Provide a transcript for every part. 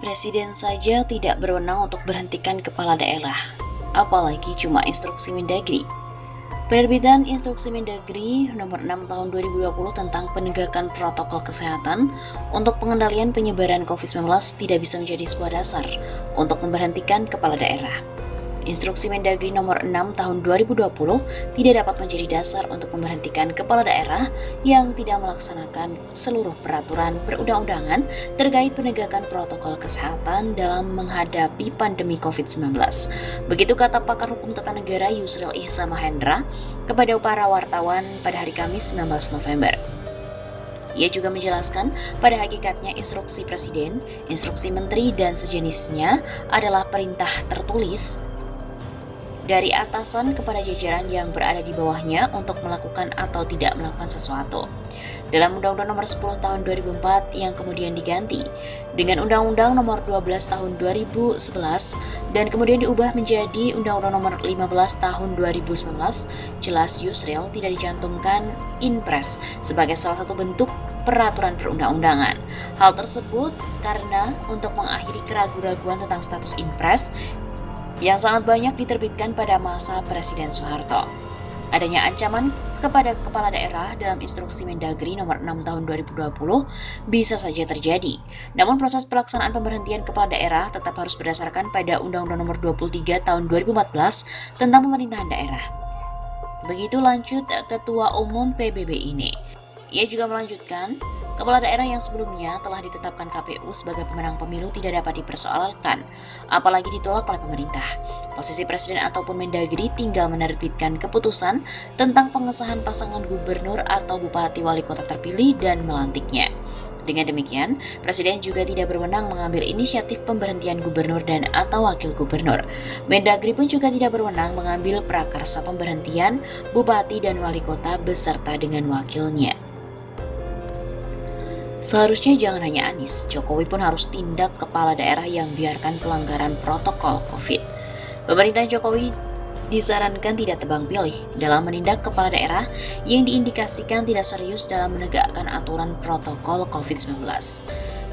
Presiden saja tidak berwenang untuk berhentikan kepala daerah, apalagi cuma instruksi Mendagri. Penerbitan Instruksi Mendagri nomor 6 tahun 2020 tentang penegakan protokol kesehatan untuk pengendalian penyebaran COVID-19 tidak bisa menjadi sebuah dasar untuk memberhentikan kepala daerah. Instruksi Mendagri nomor 6 tahun 2020 tidak dapat menjadi dasar untuk memberhentikan kepala daerah yang tidak melaksanakan seluruh peraturan perundang-undangan terkait penegakan protokol kesehatan dalam menghadapi pandemi COVID-19. Begitu kata pakar hukum tata negara Yusril Ihsan Mahendra kepada para wartawan pada hari Kamis 19 November. Ia juga menjelaskan pada hakikatnya instruksi presiden, instruksi menteri, dan sejenisnya adalah perintah tertulis dari atasan kepada jajaran yang berada di bawahnya untuk melakukan atau tidak melakukan sesuatu. Dalam Undang-Undang Nomor 10 Tahun 2004 yang kemudian diganti dengan Undang-Undang Nomor 12 Tahun 2011 dan kemudian diubah menjadi Undang-Undang Nomor 15 Tahun 2019, jelas Yusril tidak dicantumkan Inpres sebagai salah satu bentuk peraturan perundang-undangan. Hal tersebut karena untuk mengakhiri keraguan-raguan tentang status Inpres yang sangat banyak diterbitkan pada masa Presiden Soeharto. Adanya ancaman kepada kepala daerah dalam Instruksi Mendagri nomor 6 tahun 2020 bisa saja terjadi. Namun proses pelaksanaan pemberhentian kepala daerah tetap harus berdasarkan pada Undang-Undang Nomor 23 tahun 2014 tentang pemerintahan daerah. Begitu lanjut Ketua Umum PBB ini. Ia juga melanjutkan, kepala daerah yang sebelumnya telah ditetapkan KPU sebagai pemenang pemilu tidak dapat dipersoalkan, apalagi ditolak oleh pemerintah. Posisi presiden ataupun Mendagri tinggal menerbitkan keputusan tentang pengesahan pasangan gubernur atau bupati wali kota terpilih dan melantiknya. Dengan demikian, presiden juga tidak berwenang mengambil inisiatif pemberhentian gubernur dan atau wakil gubernur. Mendagri pun juga tidak berwenang mengambil prakarsa pemberhentian bupati dan wali kota beserta dengan wakilnya. Seharusnya jangan hanya Anies, Jokowi pun harus tindak kepala daerah yang biarkan pelanggaran protokol COVID. Pemerintahan Jokowi disarankan tidak tebang pilih dalam menindak kepala daerah yang diindikasikan tidak serius dalam menegakkan aturan protokol COVID-19.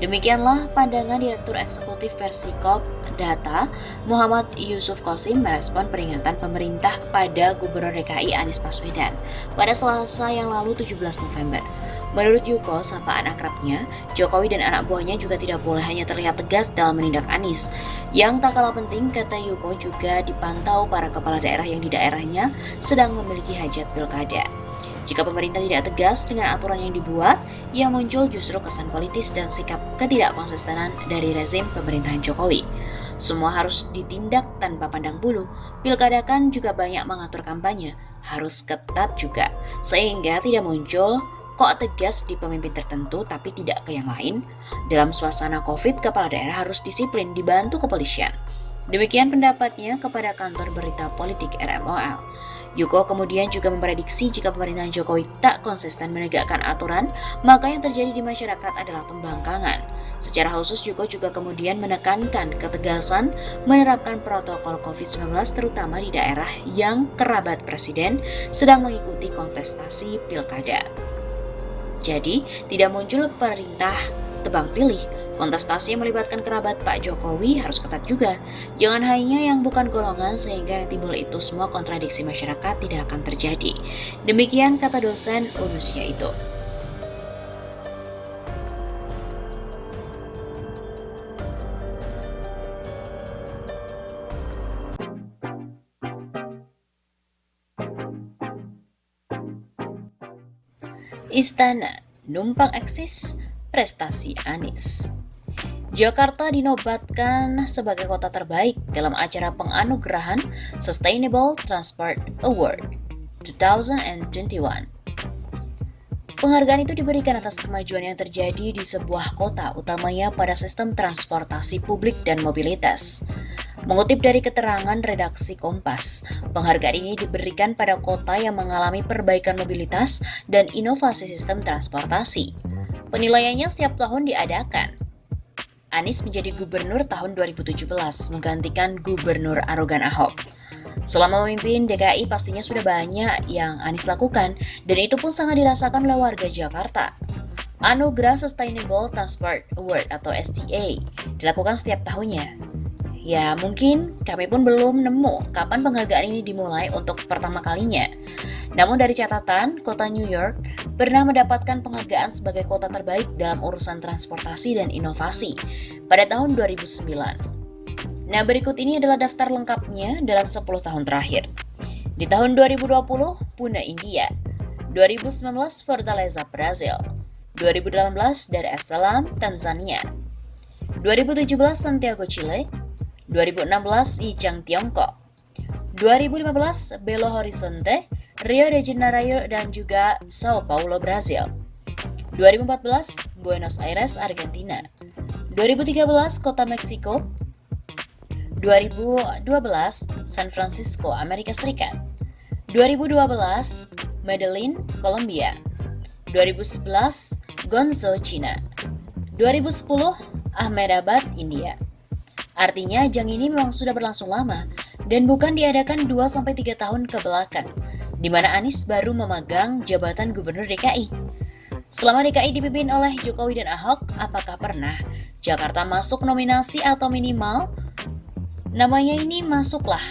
Demikianlah pandangan Direktur Eksekutif Persikop Data Muhammad Yusuf Qasim merespon peringatan pemerintah kepada Gubernur DKI Anies Baswedan pada Selasa yang lalu 17 November. Menurut Yuko, sapaan akrabnya, Jokowi dan anak buahnya juga tidak boleh hanya terlihat tegas dalam menindak Anies. Yang tak kalah penting, kata Yuko, juga dipantau para kepala daerah yang di daerahnya sedang memiliki hajat pilkada. Jika pemerintah tidak tegas dengan aturan yang dibuat, yang muncul justru kesan politis dan sikap ketidakkonsistenan dari rezim pemerintahan Jokowi. Semua harus ditindak tanpa pandang bulu. Pilkada kan juga banyak mengatur kampanye, harus ketat juga, sehingga tidak muncul kok tegas di pemimpin tertentu tapi tidak ke yang lain. Dalam suasana COVID, kepala daerah harus disiplin dibantu kepolisian. Demikian pendapatnya kepada kantor berita politik RMOL. Yuko kemudian juga memprediksi jika pemerintahan Jokowi tak konsisten menegakkan aturan, maka yang terjadi di masyarakat adalah pembangkangan. Secara khusus Yuko juga kemudian menekankan ketegasan menerapkan protokol COVID-19 terutama di daerah yang kerabat presiden sedang mengikuti kontestasi pilkada. Jadi, tidak muncul perintah tebang pilih. Kontestasi yang melibatkan kerabat Pak Jokowi harus ketat juga. Jangan hanya yang bukan golongan sehingga yang timbul itu semua kontradiksi masyarakat tidak akan terjadi. Demikian kata dosen Unusia itu. Istana, numpang eksis, prestasi Anies. Jakarta dinobatkan sebagai kota terbaik dalam acara penganugerahan Sustainable Transport Award 2021. Penghargaan itu diberikan atas kemajuan yang terjadi di sebuah kota, utamanya pada sistem transportasi publik dan mobilitas. Mengutip dari keterangan redaksi Kompas, penghargaan ini diberikan pada kota yang mengalami perbaikan mobilitas dan inovasi sistem transportasi. Penilaiannya setiap tahun diadakan. Anies menjadi gubernur tahun 2017, menggantikan gubernur arogan Ahok. Selama memimpin DKI pastinya sudah banyak yang Anies lakukan, dan itu pun sangat dirasakan oleh warga Jakarta. Anugerah Sustainable Transport Award atau STA dilakukan setiap tahunnya. Ya, mungkin kami pun belum nemu kapan penghargaan ini dimulai untuk pertama kalinya. Namun dari catatan, kota New York pernah mendapatkan penghargaan sebagai kota terbaik dalam urusan transportasi dan inovasi pada tahun 2009. Nah, berikut ini adalah daftar lengkapnya dalam 10 tahun terakhir. Di tahun 2020, Pune, India. 2019, Fortaleza, Brazil. 2018, Dar es Salaam, Tanzania. 2017, Santiago, Chile. 2016, Yichang, Tiongkok. 2015, Belo Horizonte, Rio de Janeiro, dan juga Sao Paulo, Brazil. 2014, Buenos Aires, Argentina. 2013, Kota Meksiko. 2012, San Francisco, Amerika Serikat. 2012, Medellin, Kolombia. 2011, Guangzhou, China. 2010, Ahmedabad, India. Artinya ajang ini memang sudah berlangsung lama dan bukan diadakan 2-3 tahun ke belakang, di mana Anies baru memegang jabatan Gubernur DKI. Selama DKI dipimpin oleh Jokowi dan Ahok, apakah pernah Jakarta masuk nominasi atau minimal namanya ini masuklah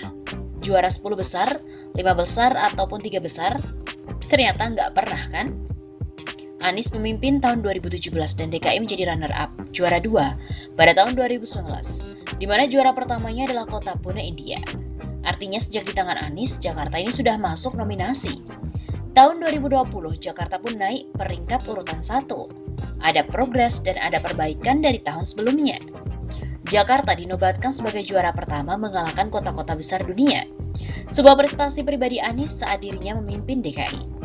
juara 10 besar, 5 besar, ataupun 3 besar? Ternyata nggak pernah kan? Anies memimpin tahun 2017 dan DKI menjadi runner-up, juara 2 pada tahun 2019, di mana juara pertamanya adalah kota Pune, India. Artinya sejak di tangan Anies, Jakarta ini sudah masuk nominasi. Tahun 2020, Jakarta pun naik peringkat urutan 1. Ada progres dan ada perbaikan dari tahun sebelumnya. Jakarta dinobatkan sebagai juara pertama mengalahkan kota-kota besar dunia. Sebuah prestasi pribadi Anies saat dirinya memimpin DKI.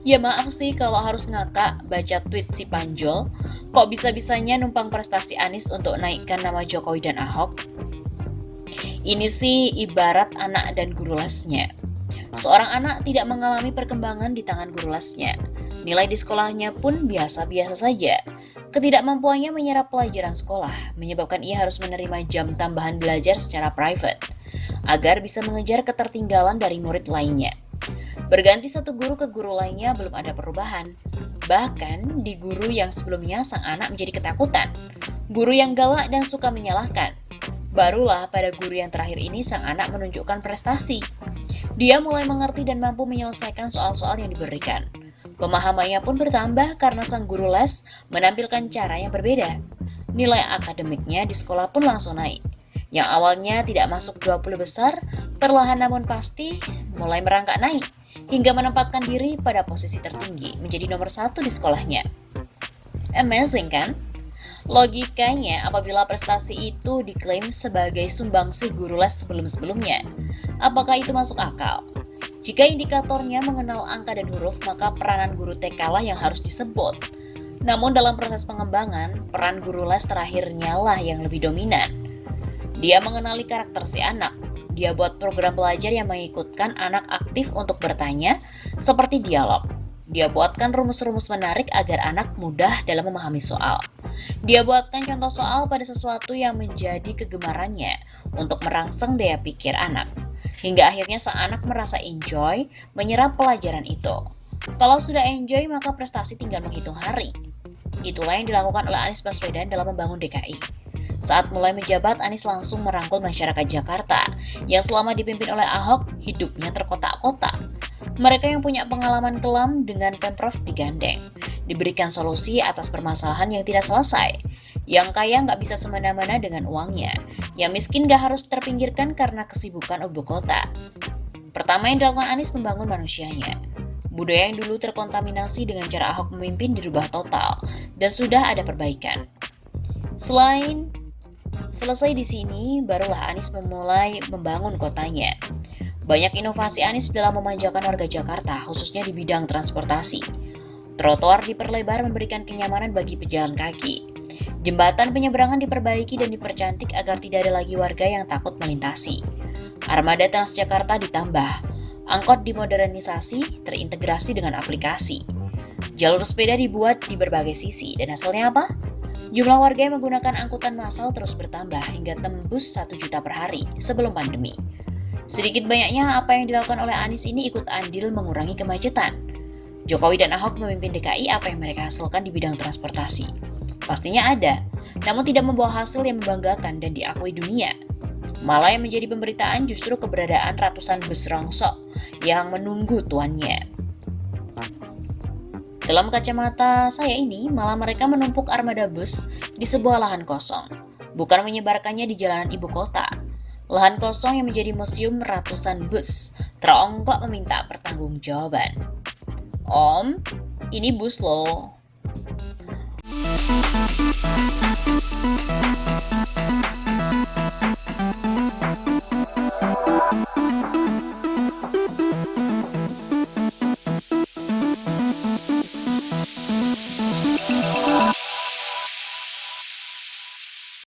Ya maaf sih kalau harus ngakak baca tweet si Panjol, kok bisa-bisanya numpang prestasi Anies untuk naikkan nama Jokowi dan Ahok? Ini sih ibarat anak dan guru lesnya. Seorang anak tidak mengalami perkembangan di tangan guru lesnya. Nilai di sekolahnya pun biasa-biasa saja. Ketidakmampuannya menyerap pelajaran sekolah menyebabkan ia harus menerima jam tambahan belajar secara private agar bisa mengejar ketertinggalan dari murid lainnya. Berganti satu guru ke guru lainnya belum ada perubahan. Bahkan di guru yang sebelumnya sang anak menjadi ketakutan. Guru yang galak dan suka menyalahkan. Barulah pada guru yang terakhir ini sang anak menunjukkan prestasi. Dia mulai mengerti dan mampu menyelesaikan soal-soal yang diberikan. Pemahamannya pun bertambah karena sang guru les menampilkan cara yang berbeda. Nilai akademiknya di sekolah pun langsung naik. Yang awalnya tidak masuk 20 besar, perlahan namun pasti mulai merangkak naik, hingga menempatkan diri pada posisi tertinggi, menjadi nomor 1 di sekolahnya. Amazing kan? Logikanya, apabila prestasi itu diklaim sebagai sumbangsih guru les sebelum-sebelumnya, apakah itu masuk akal? Jika indikatornya mengenal angka dan huruf, maka peranan guru TK lah yang harus disebut. Namun dalam proses pengembangan, peran guru les terakhirnya lah yang lebih dominan. Dia mengenali karakter si anak. Dia buat program belajar yang mengikutkan anak aktif untuk bertanya, seperti dialog. Dia buatkan rumus-rumus menarik agar anak mudah dalam memahami soal. Dia buatkan contoh soal pada sesuatu yang menjadi kegemarannya untuk merangsang daya pikir anak. Hingga akhirnya sang anak merasa enjoy menyerap pelajaran itu. Kalau sudah enjoy, maka prestasi tinggal menghitung hari. Itulah yang dilakukan oleh Anies Baswedan dalam membangun DKI. Saat mulai menjabat, Anies langsung merangkul masyarakat Jakarta yang selama dipimpin oleh Ahok hidupnya terkotak-kotak. Mereka yang punya pengalaman kelam dengan Pemprov digandeng, diberikan solusi atas permasalahan yang tidak selesai. Yang kaya nggak bisa semena-mena dengan uangnya, yang miskin nggak harus terpinggirkan karena kesibukan ibu kota. Pertama yang dilakukan Anies membangun manusianya. Budaya yang dulu terkontaminasi dengan cara Ahok memimpin dirubah total, dan sudah ada perbaikan. Selesai di sini, barulah Anies memulai membangun kotanya. Banyak inovasi Anies dalam memanjakan warga Jakarta, khususnya di bidang transportasi. Trotoar diperlebar memberikan kenyamanan bagi pejalan kaki. Jembatan penyeberangan diperbaiki dan dipercantik agar tidak ada lagi warga yang takut melintasi. Armada Transjakarta ditambah. Angkot dimodernisasi, terintegrasi dengan aplikasi. Jalur sepeda dibuat di berbagai sisi, dan hasilnya apa? Jumlah warga yang menggunakan angkutan massal terus bertambah hingga tembus 1 juta per hari sebelum pandemi. Sedikit banyaknya apa yang dilakukan oleh Anies ini ikut andil mengurangi kemacetan. Jokowi dan Ahok memimpin DKI, apa yang mereka hasilkan di bidang transportasi? Pastinya ada, namun tidak membawa hasil yang membanggakan dan diakui dunia. Malah yang menjadi pemberitaan justru keberadaan ratusan bus rongsok yang menunggu tuannya. Dalam kacamata saya ini, malah mereka menumpuk armada bus di sebuah lahan kosong, bukan menyebarkannya di jalanan ibu kota. Lahan kosong yang menjadi museum ratusan bus teronggok meminta pertanggungjawaban. Om, ini bus loh.